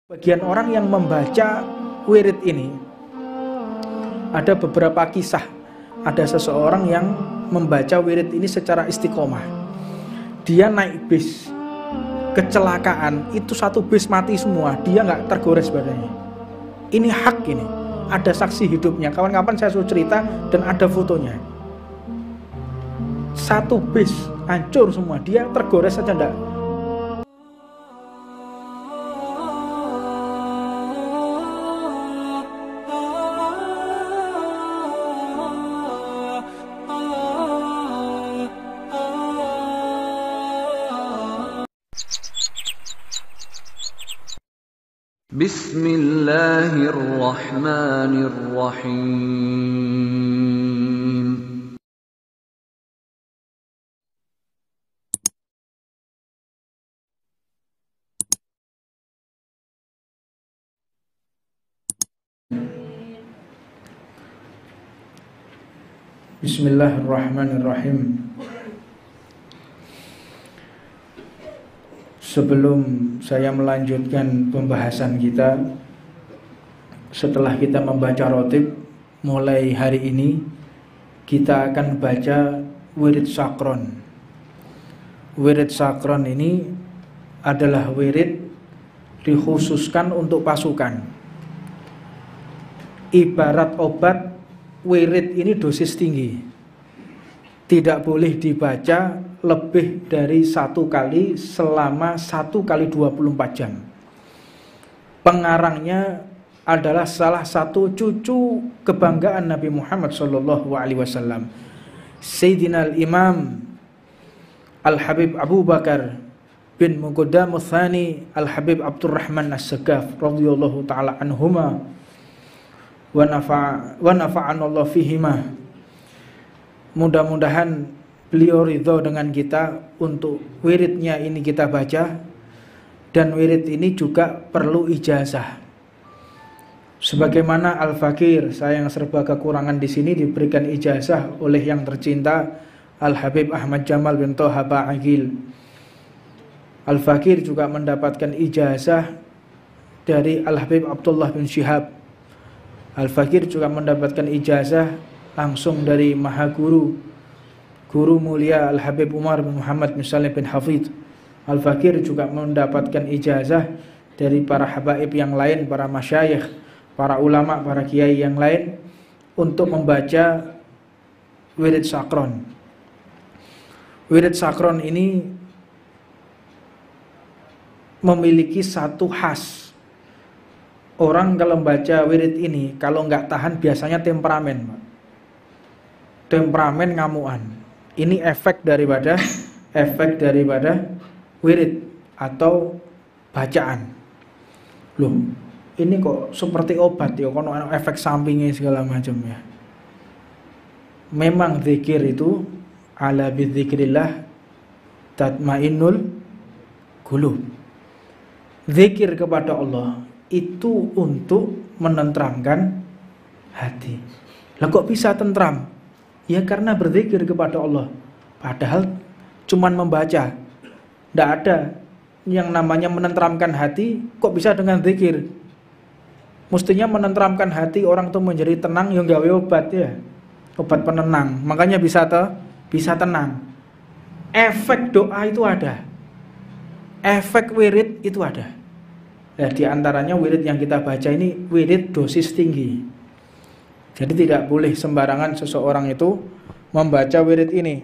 Bagian orang yang membaca wirid ini, ada beberapa kisah. Ada seseorang yang membaca wirid ini secara istiqomah. Dia naik bis, kecelakaan, itu satu bis mati semua, dia nggak tergores badannya. Ini hak ini, ada saksi hidupnya. Kawan-kawan saya suruh cerita dan ada fotonya. Satu bis hancur semua, dia tergores saja enggak. Bismillahirrahmanirrahim. Bismillahirrahmanirrahim. Sebelum saya melanjutkan pembahasan kita, setelah kita membaca rotib, mulai hari ini kita akan baca wirid sakron. Wirid sakron ini adalah wirid dikhususkan untuk pasukan. Ibarat obat, wirid ini dosis tinggi, tidak boleh dibaca lebih dari 1 kali selama 1 kali 24 jam. Pengarangnya adalah salah satu cucu kebanggaan Nabi Muhammad SAW, Sayyidina Al-Imam Al-Habib Abu Bakar bin Muqaddam Tsani Al-Habib Abdurrahman As-Sagaf radhiyallahu ta'ala anhuma wa nafa'anallahu fihima. Mudah-mudahan beliau ridho dengan kita untuk wiridnya ini kita baca. Dan wirid ini juga perlu ijazah. Sebagaimana Al-Fakir, saya yang serba kekurangan di sini, diberikan ijazah oleh yang tercinta Al-Habib Ahmad Jamal bin Toha Ba'agil. Al-Fakir juga mendapatkan ijazah dari Al-Habib Abdullah bin Syihab. Al-Fakir juga mendapatkan ijazah langsung dari Mahaguru, Guru mulia Al-Habib Umar bin Muhammad bin Salim bin Hafidh. Al-Fakir juga mendapatkan ijazah dari para habaib yang lain, para masyayikh, para ulama, para kiai yang lain untuk membaca wirid sakron. Wirid sakron ini memiliki satu khas. Orang kalau membaca wirid ini, kalau nggak tahan biasanya temperamen, temperamen ngamuan. Ini efek daripada wirid atau bacaan. Loh, ini kok seperti obat ya, kono efek sampingnya segala macam ya. Memang zikir itu ala bidzikrillah tatmainnul qulub. Zikir kepada Allah itu untuk menenteramkan hati. Lah kok bisa tentram? Ya karena berzikir kepada Allah. Padahal cuman membaca, tidak ada yang namanya menenteramkan hati. Kok bisa dengan zikir? Mestinya menenteramkan hati orang itu menjadi tenang, yang gawe obat ya, obat penenang. Makanya bisa tenang. Efek doa itu ada, efek wirid itu ada. Nah, di antaranya wirid yang kita baca ini wirid dosis tinggi. Jadi tidak boleh sembarangan seseorang itu membaca wirid ini.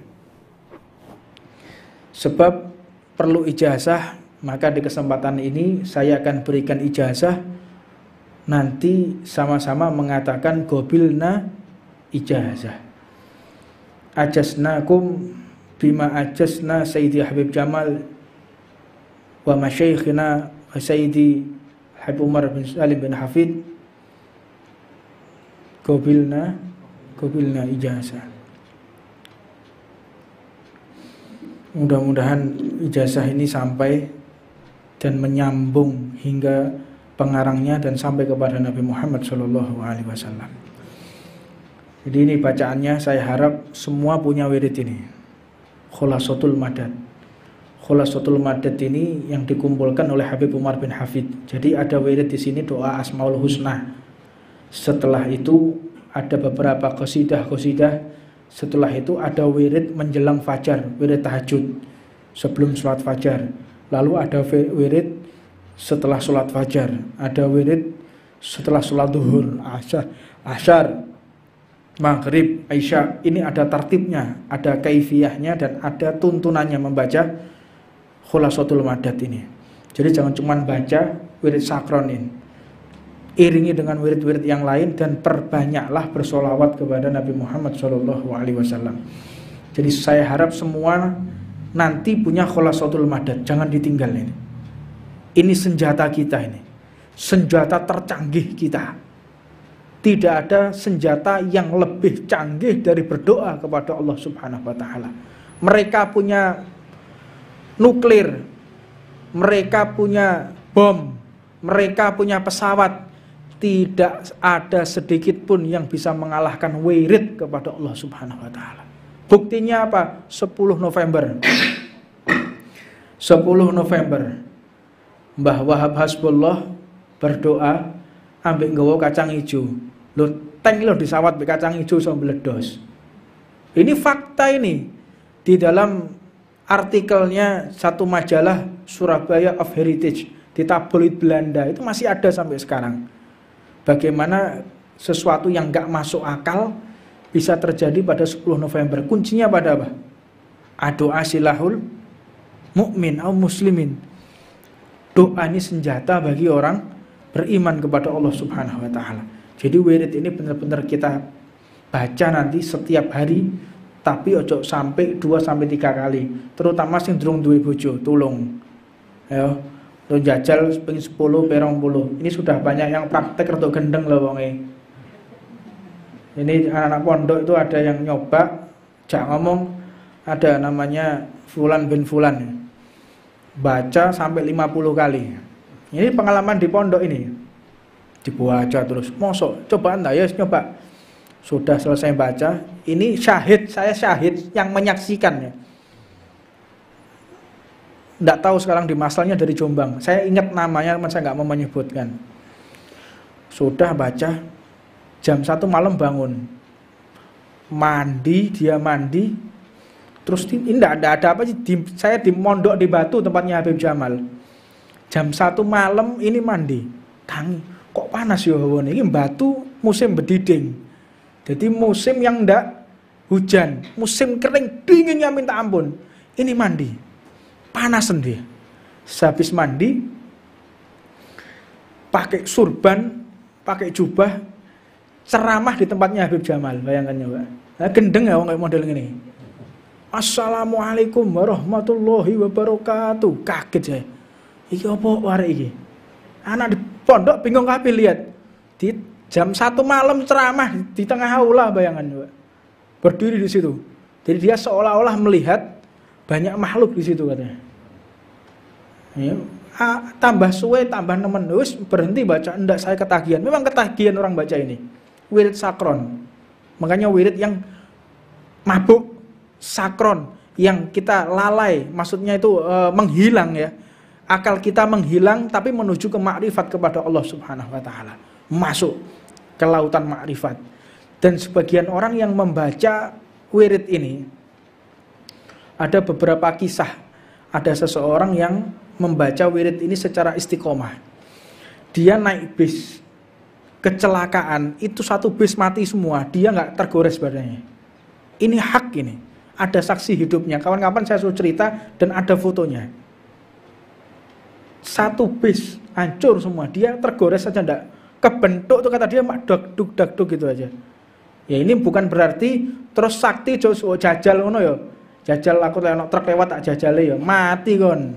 Sebab perlu ijazah, maka di kesempatan ini saya akan berikan ijazah. Nanti sama-sama mengatakan gobilna ijazah. Ajasnakum bima ajasna Sayyidi Habib Jamal wa masyaikhina wa Sayyidi Habib Umar bin Salim bin Hafidh. Gobilna ijazah. Mudah-mudahan ijazah ini sampai dan menyambung hingga pengarangnya dan sampai kepada Nabi Muhammad SAW. Jadi ini bacaannya, saya harap semua punya wirid ini. Khulasatul Madad. Khulasatul Madad ini yang dikumpulkan oleh Habib Umar bin Hafid. Jadi ada wirid di sini doa Asmaul Husna. Setelah itu ada beberapa qasidah. Setelah itu ada wirid menjelang fajar, wirid tahajud sebelum sholat fajar. Lalu ada wirid setelah sholat fajar, ada wirid setelah sholat duhur, asyar, maghrib, isya. Ini ada tertibnya, ada kaifiyahnya, dan ada tuntunannya membaca Khulasatul Madad ini. Jadi jangan cuma baca wirid sakronin, iringi dengan wirid-wirid yang lain, dan perbanyaklah bersolawat kepada Nabi Muhammad SAW. Jadi saya harap semua nanti punya Khulasatul Madad, jangan ditinggal ini. Ini senjata kita ini, senjata tercanggih kita. Tidak ada senjata yang lebih canggih dari berdoa kepada Allah Subhanahu wa Ta'ala. Mereka punya nuklir, mereka punya bom, mereka punya pesawat. Tidak ada sedikit pun yang bisa mengalahkan wirid kepada Allah Subhanahu wa Ta'ala. Buktinya apa? 10 November 10 November Mbah Wahab Hasbullah berdoa ambek nggawa kacang hijau. Lho, tank lho disawat be kacang hijau sambil meledos. Ini fakta ini. Di dalam artikelnya satu majalah Surabaya of Heritage di tabloid Belanda itu masih ada sampai sekarang. Bagaimana sesuatu yang gak masuk akal bisa terjadi pada 10 November. Kuncinya pada apa? Doa silahul mukmin atau muslimin. Doa ini senjata bagi orang beriman kepada Allah Subhanahu wa Ta'ala. Jadi wirid ini benar-benar kita baca nanti setiap hari, tapi ojo sampai 2-3 kali. Terutama sing durung duwe bojo, tulung. Ayo, lo jajal ping 10 perong 10. Ini sudah banyak yang praktek rada gendeng lho wonge. Ini anak-anak pondok itu ada yang nyoba, jak ngomong, ada namanya Fulan bin Fulan. Baca sampai 50 kali. Ini pengalaman di pondok ini. Dibaca terus, mosok, coba anda ya nyoba. Sudah selesai baca, ini syahid, saya syahid yang menyaksikannya. Tidak tahu sekarang di masalahnya dari Jombang. Saya ingat namanya, saya nggak mau menyebutkan. Sudah baca, jam 1 malam bangun, mandi, dia mandi, terus ini tidak ada apa sih. Saya di mondok di Batu tempatnya Habib Jamal. Jam 1 malam ini mandi, tangi. Kok panas ya hawane? Ini Batu musim bediding. Jadi musim yang ndak hujan, musim kering, dinginnya minta ampun. Ini mandi, panasan dia. Sehabis mandi, pakai surban, pakai jubah, ceramah di tempatnya Habib Jamal. Bayangkannya, Pak. Nah, gendeng ya kayak model ini. Assalamualaikum warahmatullahi wabarakatuh. Kaget saya. Iki apa arek iki? Anak di pondok bingung kabeh lihat. Di jam 1 malam ceramah di tengah aula, bayangan, Pak. Berdiri di situ. Jadi dia seolah-olah melihat banyak makhluk di situ katanya. Ya, tambah suwe, tambah nemen, wis berhenti baca, ndak saya ketagihan. Memang ketagihan orang baca ini. Wirid sakron. Makanya wirid yang mabuk, sakron, yang kita lalai, maksudnya itu menghilang ya. Akal kita menghilang tapi menuju ke makrifat kepada Allah Subhanahu wa Ta'ala. Masuk ke lautan makrifat. Dan sebagian orang yang membaca wirid ini, ada beberapa kisah. Ada seseorang yang membaca wirid ini secara istiqomah. Dia naik bis, kecelakaan, itu satu bis mati semua, dia nggak tergores badannya. Ini hak ini. Ada saksi hidupnya. Kawan-kawan saya suruh cerita dan ada fotonya. Satu bis hancur semua, dia tergores saja enggak kebentuk tuh, kata dia mak duk gitu aja. Ya ini bukan berarti terus sakti jajal ngono ya. Jajal aku lewat truk lewat tak jajale ya, mati kon.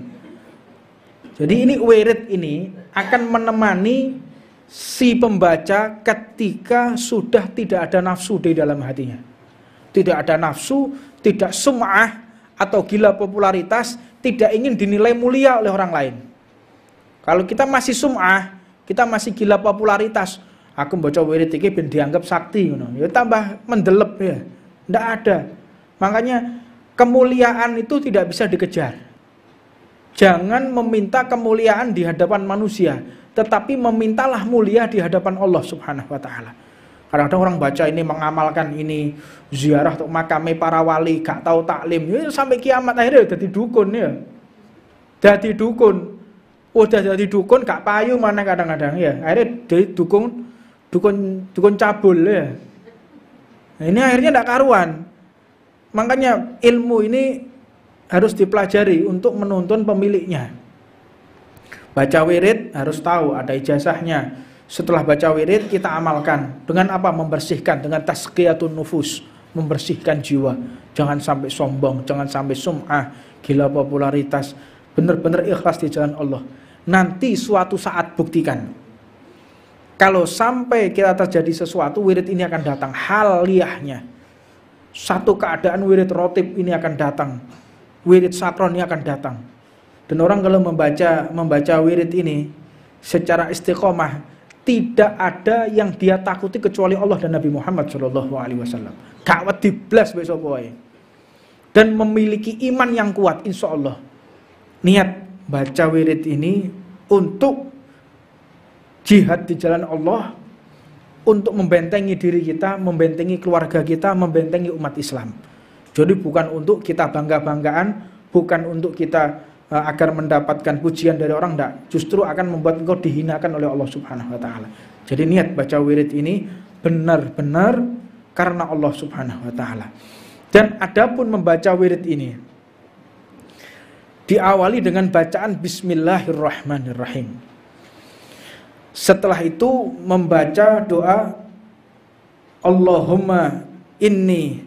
Jadi ini wirid ini akan menemani si pembaca ketika sudah tidak ada nafsu di dalam hatinya. Tidak ada nafsu, tidak sum'ah atau gila popularitas, tidak ingin dinilai mulia oleh orang lain. Kalau kita masih sum'ah, kita masih gila popularitas, aku baca wirid iki ben dianggap sakti ngono. Ya tambah mendelep ya. Ndak ada. Makanya kemuliaan itu tidak bisa dikejar. Jangan meminta kemuliaan di hadapan manusia, tetapi memintalah mulia di hadapan Allah Subhanahu wa taala. Kadang-kadang orang baca ini, mengamalkan ini, ziarah untuk makame para wali, gak tahu taklim, ya sampai kiamat akhirnya jadi dukun ya. Jadi dukun. Udah jadi dukun gak payu mana kadang-kadang ya. Akhirnya jadi dukun cabul ya. Nah, ini akhirnya tidak karuan. Makanya ilmu ini harus dipelajari untuk menuntun pemiliknya. Baca wirid harus tahu ada ijazahnya. Setelah baca wirid kita amalkan. Dengan apa? Membersihkan, dengan tazkiyatun nufus, membersihkan jiwa. Jangan sampai sombong, jangan sampai sum'ah, gila popularitas. Benar-benar ikhlas di jalan Allah. Nanti suatu saat buktikan. Kalau sampai kita terjadi sesuatu, wirid ini akan datang. Haliyahnya. Satu keadaan wirid rotib ini akan datang. Wirid sakron ini akan datang. Dan orang kalau membaca wirid ini secara istiqomah, tidak ada yang dia takuti kecuali Allah dan Nabi Muhammad SAW. Gak wedi blas besok boy. Dan memiliki iman yang kuat, insya Allah. Niat baca wirid ini untuk jihad di jalan Allah, untuk membentengi diri kita, membentengi keluarga kita, membentengi umat Islam. Jadi bukan untuk kita bangga-banggaan, bukan untuk kita agar mendapatkan pujian dari orang, enggak. Justru akan membuat engkau dihinakan oleh Allah Subhanahu wa taala. Jadi niat baca wirid ini benar-benar karena Allah Subhanahu wa taala. Dan adapun membaca wirid ini diawali dengan bacaan Bismillahirrahmanirrahim. Setelah itu membaca doa Allahumma inni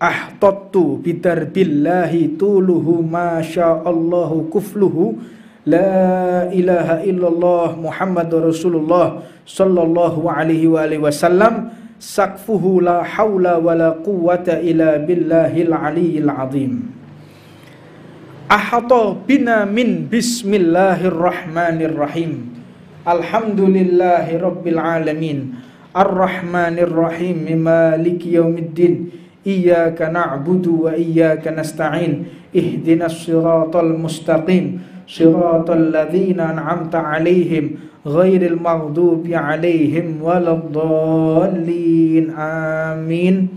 ahtattu bidarbillahi tuluhu masyaallahu kufluhu la ilaha illallah Muhammadur Rasulullah sallallahu alaihi wasallam sakfuhu la haula wala quwwata illa billahil aliyyil azim. Ahata bina min bismillahirrahmanirrahim. Alhamdulillahi rabbil alamin. Ar-Rahmanir-Rahim. Maliki yaumiddin. Iyyaka na'budu wa iyyaka nasta'in. Ihdinas siratal mustaqim. Siratal ladzina an'amta 'alaihim ghairil maghdubi 'alaihim waladdallin. Amin.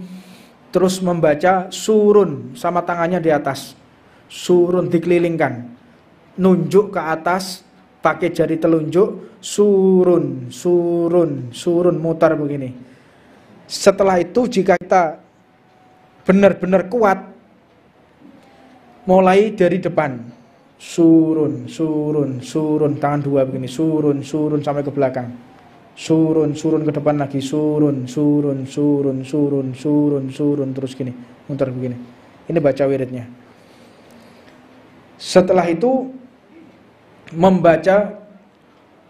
Terus membaca surun sama tangannya di atas. Surun dikelilingkan, nunjuk ke atas pakai jari telunjuk, surun, surun, surun, mutar begini. Setelah itu jika kita benar-benar kuat, mulai dari depan, surun, surun, surun, tangan dua begini, surun, surun sampai ke belakang, surun, surun ke depan lagi, surun, surun, surun, surun, surun, surun, terus gini, mutar begini. Ini baca wiridnya. Setelah itu membaca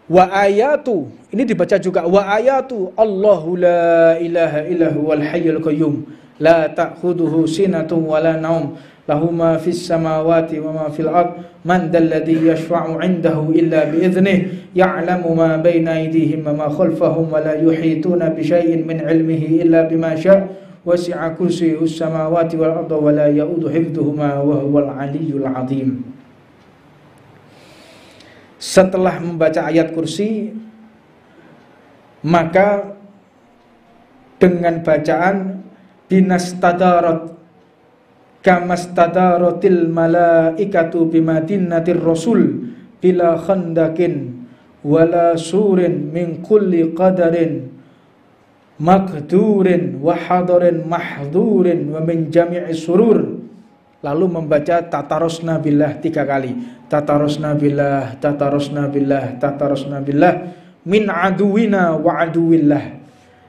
wa ayatu, ini dibaca juga wa ayatu Allahu la ilaha illa huwal hayyul qayyum la ta'khudhuhu sinatun wa la naum lahu ma fis samawati wa ma fil ard man dalladhi yashfa'u 'indahu illa bi idhnihi ya'lamu ma bayna aydihim wa ma khalfahum wa la yuhituna bi syai'in min 'ilmihi illa bima syaa' wasi'a kursiyyus samawati wal arda wa la ya'udu hifdhuhuma wa huwal 'aliyyul 'azim. Setelah membaca ayat kursi, maka dengan bacaan binastadarat kamastadaratil malaikatu bimadinatir rasul bila khandakin wala surin min kulli qadarin maqdurin wa hadarin mahdurin wa min jami'i surur. Lalu membaca tatarosna billah 3 kali. Tatarosna billah, tatarosna billah, tatarosna billah min aduwina wa aduwillah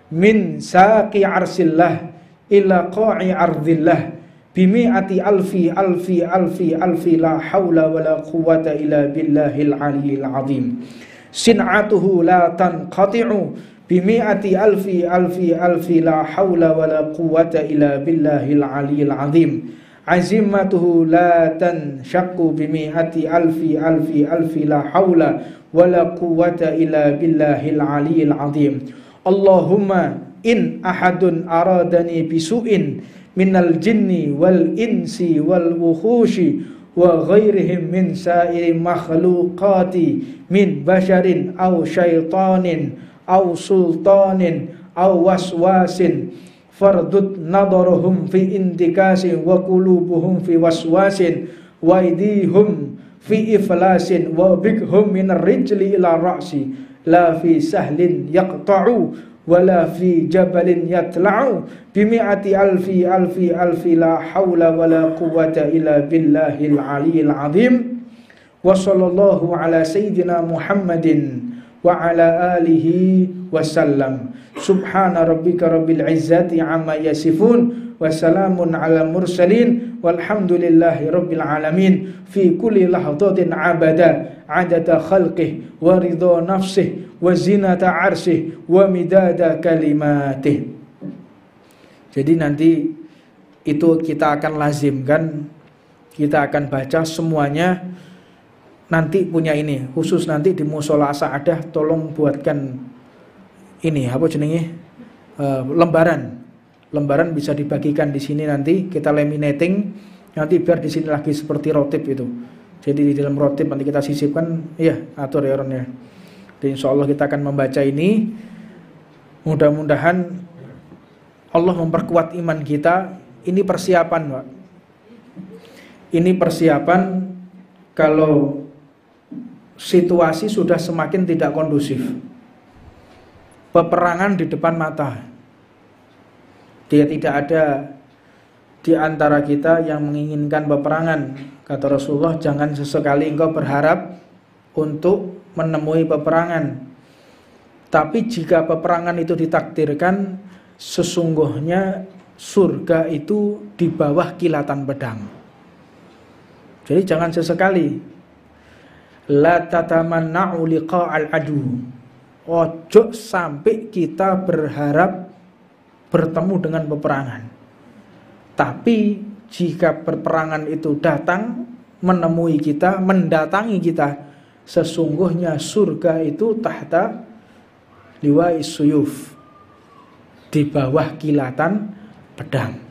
min saqi arsillah ila qa'i ardillah bimi'ati alfi alfi alfi alfi la hawla wa la quwwata illa billahil aliyyil azim. Sin'atuhu la tanqati'u bimi'ati alfi alfi alfi la hawla wa la quwwata illa billahil aliyyil azim. Azimatuhu la tanshaqqu bimi'ati alfi alfi alfi la hawla wa la quwwata illa billahil aliyyil azim. Allahumma in ahadun aradani bisu'in minal jinni wal insi wal wukhushi wa ghairihim min sa'iri makhluqati min basharin aw syaitanin aw sultanin aw waswasin fardut nadaruhum fi indikasin wa qulubuhum fi waswasin wa idihum fi iflasin wa bighum min ar-rijli ila ra'si la fi sahlin yaqta'u wala fi jabalin yatla'u bimi'ati alfi alfi alfi la hawla wala quwwata illa billahil aliyil azim. Wa sallallahu ala sayyidina Muhammadin wa ala alihi wasallam. Subhana rabbika rabbil izzati amma yasifun wa salamun ala mursalin walhamdulillahi rabbil alamin. Fi kulli lahdatin abada adada khalqih wa ridha nafsih wa zinata arsyih wa midada kalimatih. Jadi nanti itu kita akan lazimkan, kita akan baca semuanya. Nanti punya ini khusus nanti di Mushola Sa'adah, tolong buatkan ini apa jenenge lembaran bisa dibagikan di sini, nanti kita laminating nanti biar di sini lagi seperti rotip itu. Jadi di dalam rotip nanti kita sisipkan, ya atur ya Ron ya. Dan insya Allah kita akan membaca ini. Mudah-mudahan Allah memperkuat iman kita. Ini persiapan, Pak. Ini persiapan kalau situasi sudah semakin tidak kondusif. Peperangan di depan mata. Dia tidak ada di antara kita yang menginginkan peperangan. Kata Rasulullah, jangan sesekali engkau berharap untuk menemui peperangan. Tapi jika peperangan itu ditakdirkan, sesungguhnya surga itu di bawah kilatan pedang. Jadi jangan sesekali. La tatamanna'u liqa'al adu. Ojo sampai kita berharap bertemu dengan peperangan. Tapi jika peperangan itu datang, menemui kita, mendatangi kita, sesungguhnya surga itu tahta liwa'is suyuf, di bawah kilatan pedang.